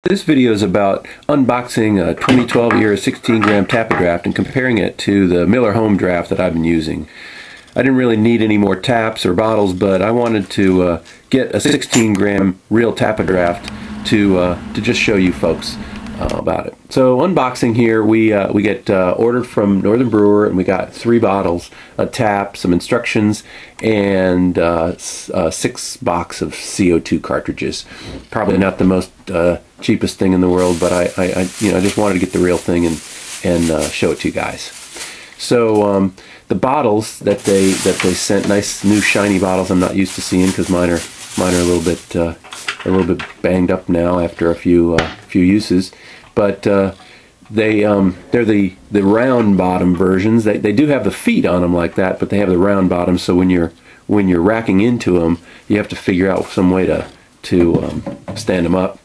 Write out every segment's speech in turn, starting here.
This video is about unboxing a 2012 era 16 gram tapadraft and comparing it to the Miller home draft that I've been using. I didn't really need any more taps or bottles, but I wanted to get a 16 gram real tapadraft to just show you folks about it. So unboxing here, we get ordered from Northern Brewer, and we got 3 bottles, a tap, some instructions, and 6 box of CO2 cartridges. Probably not the most cheapest thing in the world, but I just wanted to get the real thing and show it to you guys. So the bottles that they sent, nice new shiny bottles. I'm not used to seeing because mine are a little bit banged up now after a few uses. But they're the round bottom versions. They do have the feet on them like that, but they have the round bottom. So when you're racking into them, you have to figure out some way to stand them up.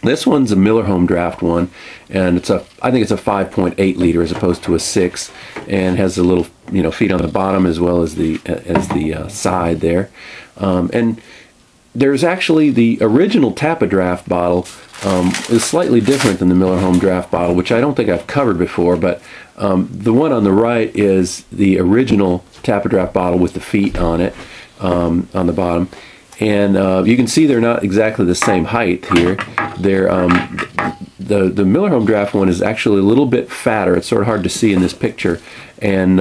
This one's a Miller home draft one, and I think it's a 5.8 liter as opposed to a 6, and has a little feet on the bottom as well as the side there. And there's actually the original tapadraft bottle is slightly different than the Miller home draft bottle, which I don't think I've covered before. But the one on the right is the original tapadraft bottle with the feet on it on the bottom. And you can see they're not exactly the same height here. They're the Miller home draft one is actually a little bit fatter. It's sort of hard to see in this picture, and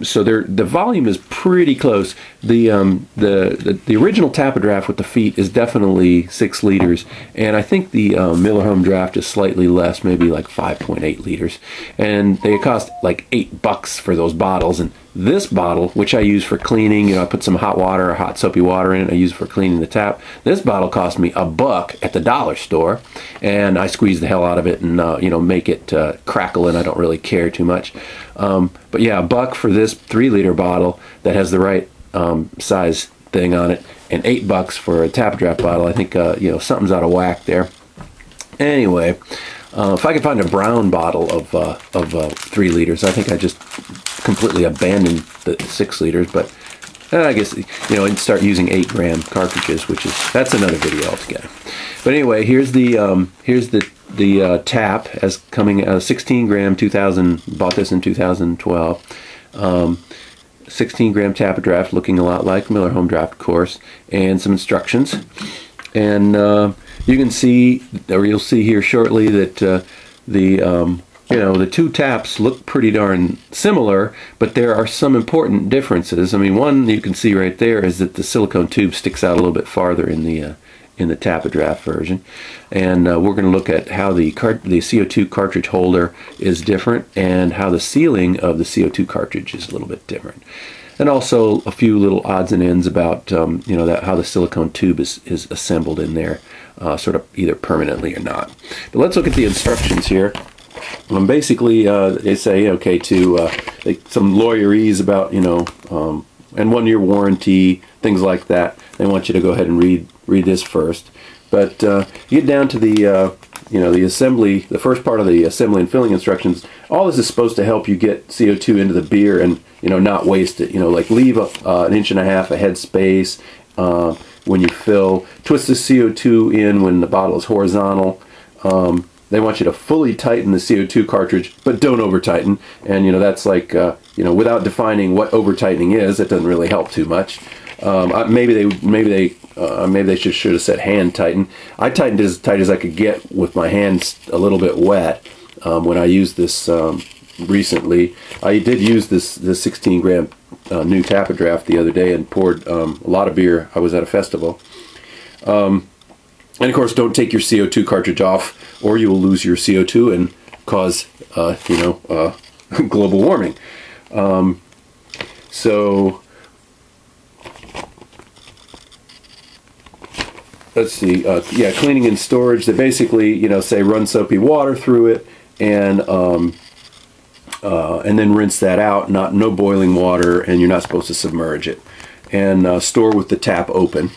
so the volume is pretty close. The original tapadraft with the feet is definitely 6 liters, and I think the Miller home draft is slightly less, maybe like 5.8 liters, and they cost like $8 for those bottles. And this bottle, which I use for cleaning, I put some hot water or hot soapy water in it, I use it for cleaning the tap. This bottle cost me $1 at the dollar store, and I squeeze the hell out of it and make it crackle, and I don't really care too much. But yeah, $1 for this 3-liter bottle that has the right size thing on it, and $8 for a tapadraft bottle. I think something's out of whack there. Anyway, if I could find a brown bottle of 3 liters, I think I just completely abandoned the 6 liters. But I guess and start using 8 gram cartridges, that's another video altogether. But anyway, here's the tap as coming 16 gram 2000. Bought this in 2012. 16 gram tapadraft, looking a lot like Miller home draft, of course, and some instructions. And you can see, or you'll see here shortly, that the 2 taps look pretty darn similar, but there are some important differences. I mean, one you can see right there is that the silicone tube sticks out a little bit farther in the tapadraft version, and we're going to look at how the CO2 cartridge holder is different, and how the sealing of the CO2 cartridge is a little bit different, and also a few little odds and ends about how the silicone tube is assembled in there, sort of either permanently or not. But let's look at the instructions here. Basically, they say some lawyerese about and 1-year warranty, things like that. They want you to go ahead and read this first. But you get down to the assembly, the first part of the assembly and filling instructions. All this is supposed to help you get CO2 into the beer and not waste it. Like leave an 1.5 inch head space when you fill. Twist the CO2 in when the bottle is horizontal. They want you to fully tighten the CO2 cartridge, but don't over tighten. And that's like without defining what over tightening is, it doesn't really help too much. Maybe they should have said hand tighten. I tightened as tight as I could get with my hands a little bit wet when I used this recently. I did use this 16 gram new tapadraft the other day and poured a lot of beer. I was at a festival. And of course, don't take your CO2 cartridge off, or you will lose your CO2 and cause global warming. So let's see. Cleaning and storage. They basically say run soapy water through it, and then rinse that out. No boiling water, and you're not supposed to submerge it. And store with the tap open.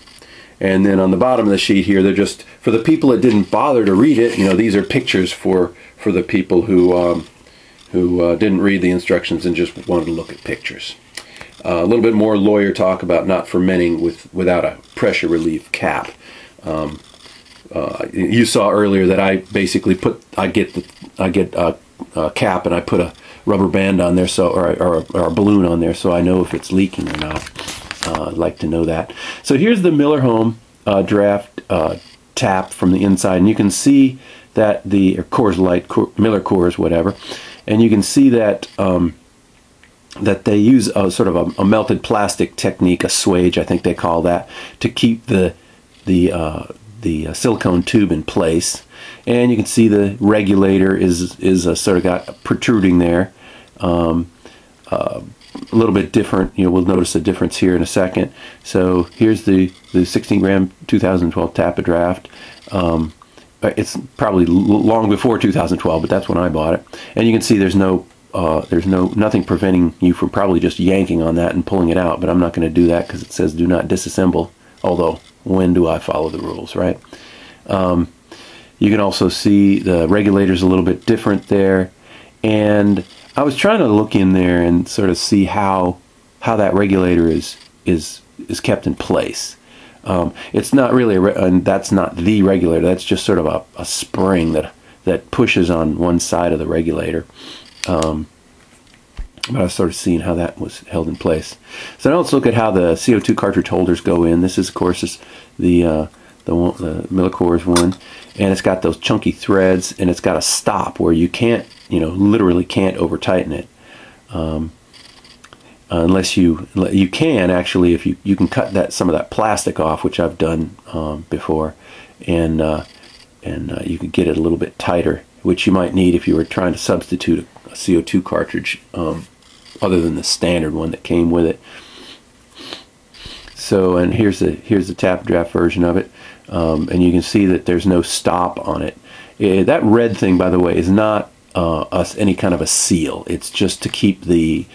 And then on the bottom of the sheet here, they're just for the people that didn't bother to read it. These are pictures for the people who didn't read the instructions and just wanted to look at pictures. A little bit more lawyer talk about not fermenting without a pressure relief cap. you saw earlier that I basically I get a cap and I put a rubber band on there, or a balloon on there, so I know if it's leaking or not. I'd like to know that. So here's the Miller Home draft tap from the inside, and you can see that the Coors Light, millercoors, whatever, and you can see that that they use a sort of a melted plastic technique, a swage, I think they call that, to keep the silicone tube in place. And you can see the regulator is sort of got protruding there. A little bit different. We'll notice a difference here in a second. So here's the 16 gram 2012 tapadraft. It's probably long before 2012, but that's when I bought it. And you can see there's nothing preventing you from probably just yanking on that and pulling it out, but I'm not going to do that because it says do not disassemble. Although, when do I follow the rules, right? You can also see the regulator's a little bit different there, and I was trying to look in there and sort of see how that regulator is kept in place. It's not really and that's not the regulator. That's just sort of a spring that pushes on one side of the regulator. But I was sort of seeing how that was held in place. So now let's look at how the CO2 cartridge holders go in. This is, of course, the millercoors one, and it's got those chunky threads, and it's got a stop where you can't, literally can't over tighten it, unless you can actually, if you can cut some of that plastic off, which I've done before, and you can get it a little bit tighter, which you might need if you were trying to substitute a CO2 cartridge other than the standard one that came with it. So, and here's the tapadraft version of it, and you can see that there's no stop on it. That red thing, by the way, is not any kind of a seal. It's just to keep the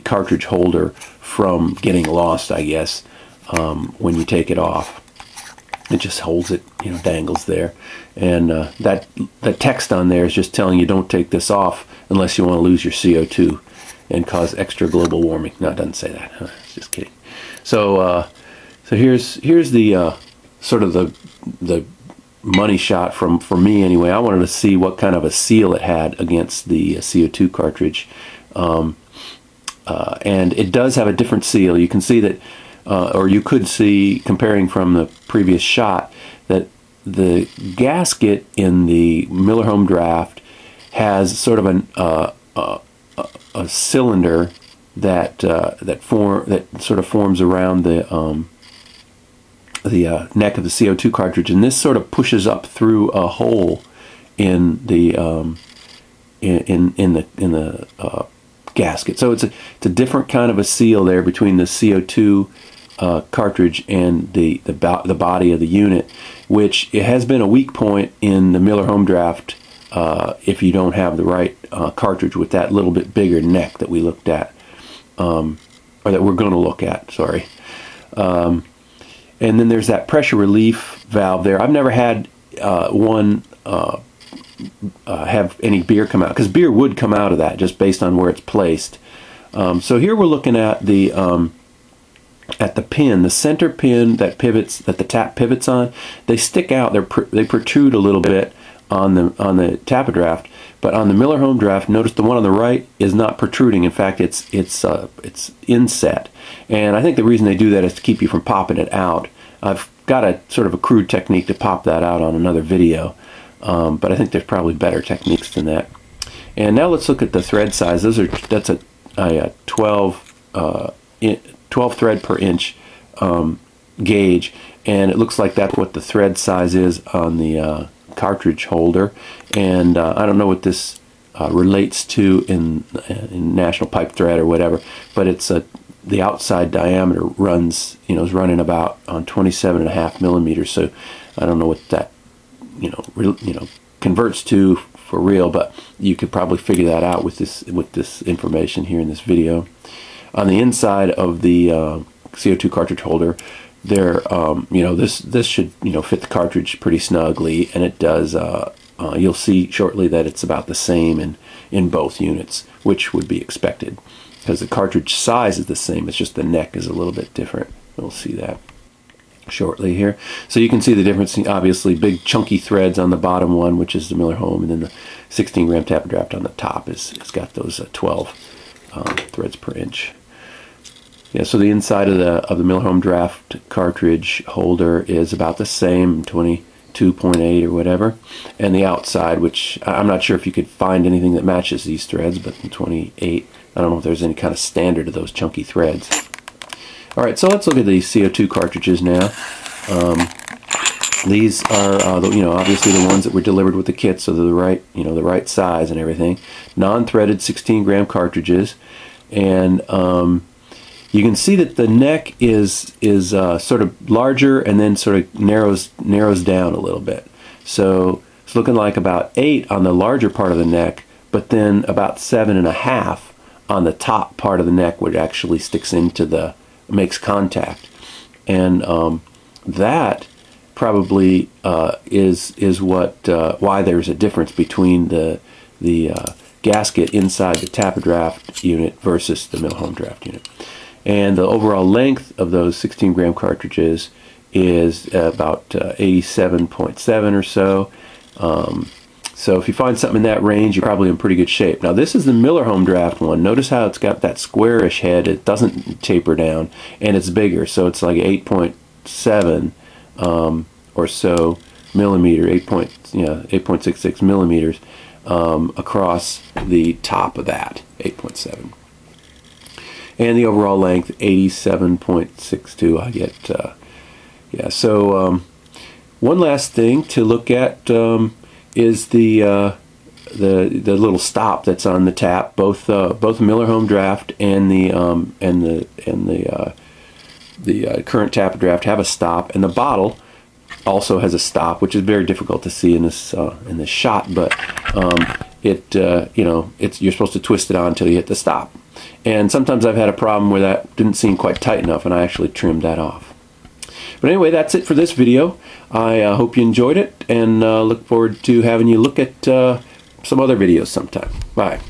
cartridge holder from getting lost, I guess, when you take it off. It just holds it, dangles there. And that text on there is just telling you don't take this off unless you want to lose your CO2 and cause extra global warming. No, it doesn't say that. Just kidding. So here's the sort of the money shot for me anyway. I wanted to see what kind of a seal it had against the CO2 cartridge, and it does have a different seal. You can see that, or you could see, comparing from the previous shot, that the gasket in the Miller Home Draft has sort of a cylinder that sort of forms around the neck of the CO2 cartridge, and this sort of pushes up through a hole in the gasket. So it's a different kind of a seal there between the CO2 cartridge and the body of the unit, which it has been a weak point in the Miller Home Draft if you don't have the right cartridge with that little bit bigger neck that we looked at, or that we're going to look at, sorry. And then there's that pressure relief valve there. I've never had one have any beer come out, because beer would come out of that just based on where it's placed. So here we're looking at the pin, the center pin that the tap pivots on. They stick out. They protrude a little bit on the tapadraft, but on the Miller Home Draft, notice the one on the right is not protruding. In fact, it's inset, and I think the reason they do that is to keep you from popping it out. I've got a sort of a crude technique to pop that out on another video, but I think there's probably better techniques than that. And now let's look at the thread size. That's a 12 thread per inch gauge, and it looks like that's what the thread size is on the cartridge holder. And I don't know what this relates to in National Pipe Thread or whatever, but it's the outside diameter runs, is running about on 27.5 millimeters. So I don't know what that converts to for real, but you could probably figure that out with this information here in this video. On the inside of the CO2 cartridge holder, there, this should fit the cartridge pretty snugly, and it does. You'll see shortly that it's about the same in both units, which would be expected because the cartridge size is the same. It's just the neck is a little bit different. We'll see that. shortly here. So you can see the difference. Obviously, big chunky threads on the bottom one, which is the Miller Home, and then the 16 gram tapadraft on the top it's got those 12 threads per inch. Yeah, so the inside of the Miller Home draft cartridge holder is about the same, 22.8 or whatever, and the outside, which I'm not sure if you could find anything that matches these threads, but 28. I don't know if there's any kind of standard of those chunky threads. All right, so let's look at the CO2 cartridges now. These are, obviously the ones that were delivered with the kit, so they're the right size and everything. Non-threaded 16 gram cartridges, and you can see that the neck is sort of larger and then sort of narrows down a little bit. So it's looking like about 8 on the larger part of the neck, but then about 7.5 on the top part of the neck, which actually sticks into makes contact, and that probably is why there's a difference between the gasket inside the tapadraft unit versus the Miller Home draft unit. And the overall length of those 16 gram cartridges is about 87.7 or so. So if you find something in that range, you're probably in pretty good shape. Now this is the Miller Home draft one. Notice how it's got that squarish head. It doesn't taper down, and it's bigger. So it's like 8.7 or so millimeter, 8.66 millimeters across the top of that, 8.7. And the overall length, 87.62. I get, yeah. So one last thing to look at is the little stop that's on the tap. Both Miller Home draft and the current tapadraft have a stop, and the bottle also has a stop, which is very difficult to see in this shot. But you're supposed to twist it on until you hit the stop. And sometimes I've had a problem where that didn't seem quite tight enough, and I actually trimmed that off. But anyway, that's it for this video. I hope you enjoyed it, and look forward to having you look at some other videos sometime. Bye.